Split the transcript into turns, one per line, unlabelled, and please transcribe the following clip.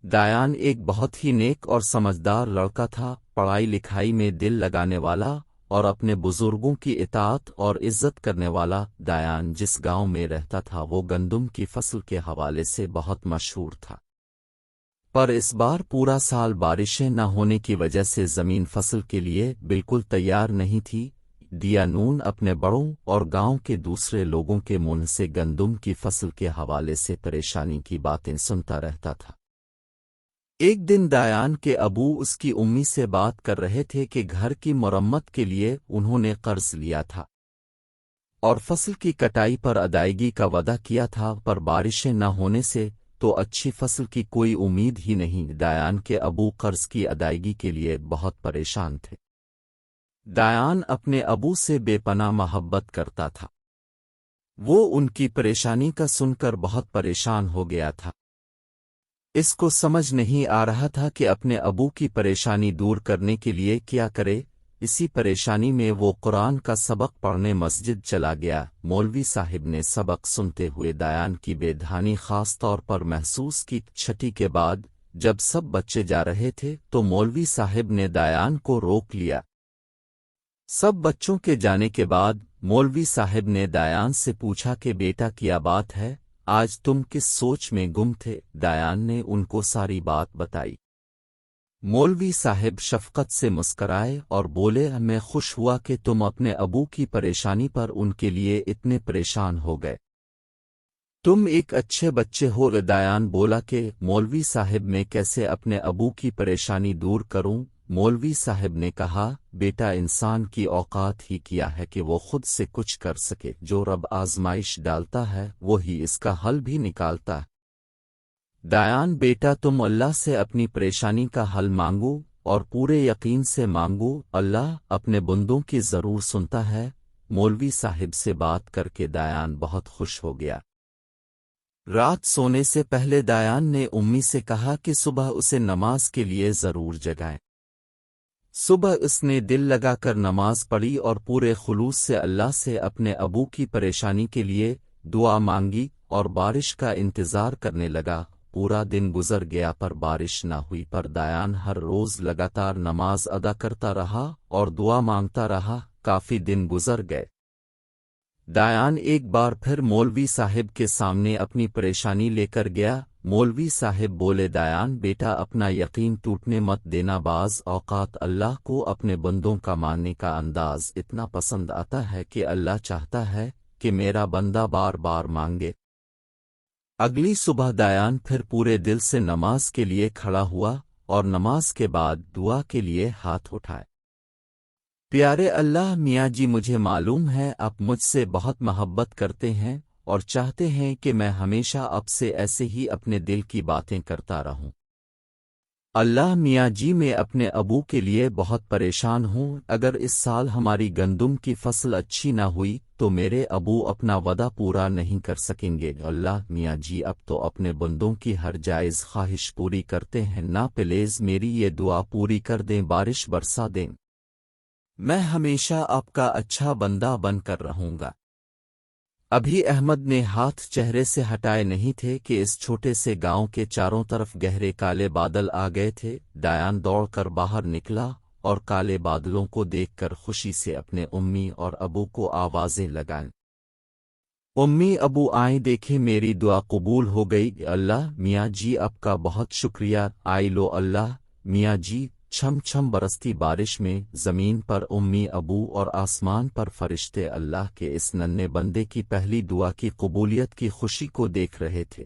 دایان ایک بہت ہی نیک اور سمجھدار لڑکا تھا، پڑھائی لکھائی میں دل لگانے والا اور اپنے بزرگوں کی اطاعت اور عزت کرنے والا۔ دایان جس گاؤں میں رہتا تھا وہ گندم کی فصل کے حوالے سے بہت مشہور تھا، پر اس بار پورا سال بارشیں نہ ہونے کی وجہ سے زمین فصل کے لیے بالکل تیار نہیں تھی۔ دیانون اپنے بڑوں اور گاؤں کے دوسرے لوگوں کے منہ سے گندم کی فصل کے حوالے سے پریشانی کی باتیں سنتا رہتا تھا۔ ایک دن دایان کے ابو اس کی امی سے بات کر رہے تھے کہ گھر کی مرمت کے لیے انہوں نے قرض لیا تھا اور فصل کی کٹائی پر ادائیگی کا وعدہ کیا تھا، پر بارشیں نہ ہونے سے تو اچھی فصل کی کوئی امید ہی نہیں۔ دایان کے ابو قرض کی ادائیگی کے لیے بہت پریشان تھے۔ دایان اپنے ابو سے بے پناہ محبت کرتا تھا، وہ ان کی پریشانی کا سن کر بہت پریشان ہو گیا تھا۔ اس کو سمجھ نہیں آ رہا تھا کہ اپنے ابو کی پریشانی دور کرنے کے لیے کیا کرے۔ اسی پریشانی میں وہ قرآن کا سبق پڑھنے مسجد چلا گیا۔ مولوی صاحب نے سبق سنتے ہوئے دایان کی بے دھیانی خاص طور پر محسوس کی۔ چھٹی کے بعد جب سب بچے جا رہے تھے تو مولوی صاحب نے دایان کو روک لیا۔ سب بچوں کے جانے کے بعد مولوی صاحب نے دایان سے پوچھا کہ بیٹا کیا بات ہے، آج تم کس سوچ میں گم تھے؟ دایان نے ان کو ساری بات بتائی۔ مولوی صاحب شفقت سے مسکرائے اور بولے، میں خوش ہوا کہ تم اپنے ابو کی پریشانی پر ان کے لیے اتنے پریشان ہو گئے، تم ایک اچھے بچے ہو۔ دایان بولا کہ مولوی صاحب میں کیسے اپنے ابو کی پریشانی دور کروں؟ مولوی صاحب نے کہا، بیٹا انسان کی اوقات ہی کیا ہے کہ وہ خود سے کچھ کر سکے، جو رب آزمائش ڈالتا ہے وہی اس کا حل بھی نکالتا ہے۔ دایان بیٹا تم اللہ سے اپنی پریشانی کا حل مانگو اور پورے یقین سے مانگو، اللہ اپنے بندوں کی ضرور سنتا ہے۔ مولوی صاحب سے بات کر کے دایان بہت خوش ہو گیا۔ رات سونے سے پہلے دایان نے امی سے کہا کہ صبح اسے نماز کے لیے ضرور جگائیں۔ صبح اس نے دل لگا کر نماز پڑھی اور پورے خلوص سے اللہ سے اپنے ابو کی پریشانی کے لیے دعا مانگی اور بارش کا انتظار کرنے لگا۔ پورا دن گزر گیا پر بارش نہ ہوئی، پر دایان ہر روز لگاتار نماز ادا کرتا رہا اور دعا مانگتا رہا۔ کافی دن گزر گئے۔ دایان ایک بار پھر مولوی صاحب کے سامنے اپنی پریشانی لے کر گیا۔ مولوی صاحب بولے، دایان بیٹا اپنا یقین ٹوٹنے مت دینا، بعض اوقات اللہ کو اپنے بندوں کا ماننے کا انداز اتنا پسند آتا ہے کہ اللہ چاہتا ہے کہ میرا بندہ بار بار مانگے۔ اگلی صبح دایان پھر پورے دل سے نماز کے لیے کھڑا ہوا اور نماز کے بعد دعا کے لیے ہاتھ اٹھائے۔ پیارے اللہ میاں جی، مجھے معلوم ہے آپ مجھ سے بہت محبت کرتے ہیں اور چاہتے ہیں کہ میں ہمیشہ آپ سے ایسے ہی اپنے دل کی باتیں کرتا رہوں۔ اللہ میاں جی، میں اپنے ابو کے لیے بہت پریشان ہوں، اگر اس سال ہماری گندم کی فصل اچھی نہ ہوئی تو میرے ابو اپنا وعدہ پورا نہیں کر سکیں گے۔ اللہ میاں جی، اب تو اپنے بندوں کی ہر جائز خواہش پوری کرتے ہیں نا، پلیز میری یہ دعا پوری کر دیں، بارش برسا دیں، میں ہمیشہ آپ کا اچھا بندہ بن کر رہوں گا۔ ابھی احمد نے ہاتھ چہرے سے ہٹائے نہیں تھے کہ اس چھوٹے سے گاؤں کے چاروں طرف گہرے کالے بادل آ گئے تھے۔ دایان دوڑ کر باہر نکلا اور کالے بادلوں کو دیکھ کر خوشی سے اپنے امی اور ابو کو آوازیں لگائیں، امی ابو آئیں دیکھیں میری دعا قبول ہو گئی۔ اللہ میاں جی آپ کا بہت شکریہ، آئی لو اللہ میاں جی۔ چھم چھم برستی بارش میں زمین پر امی ابو اور آسمان پر فرشتے اللہ کے اس ننھے بندے کی پہلی دعا کی قبولیت کی خوشی کو دیکھ رہے تھے۔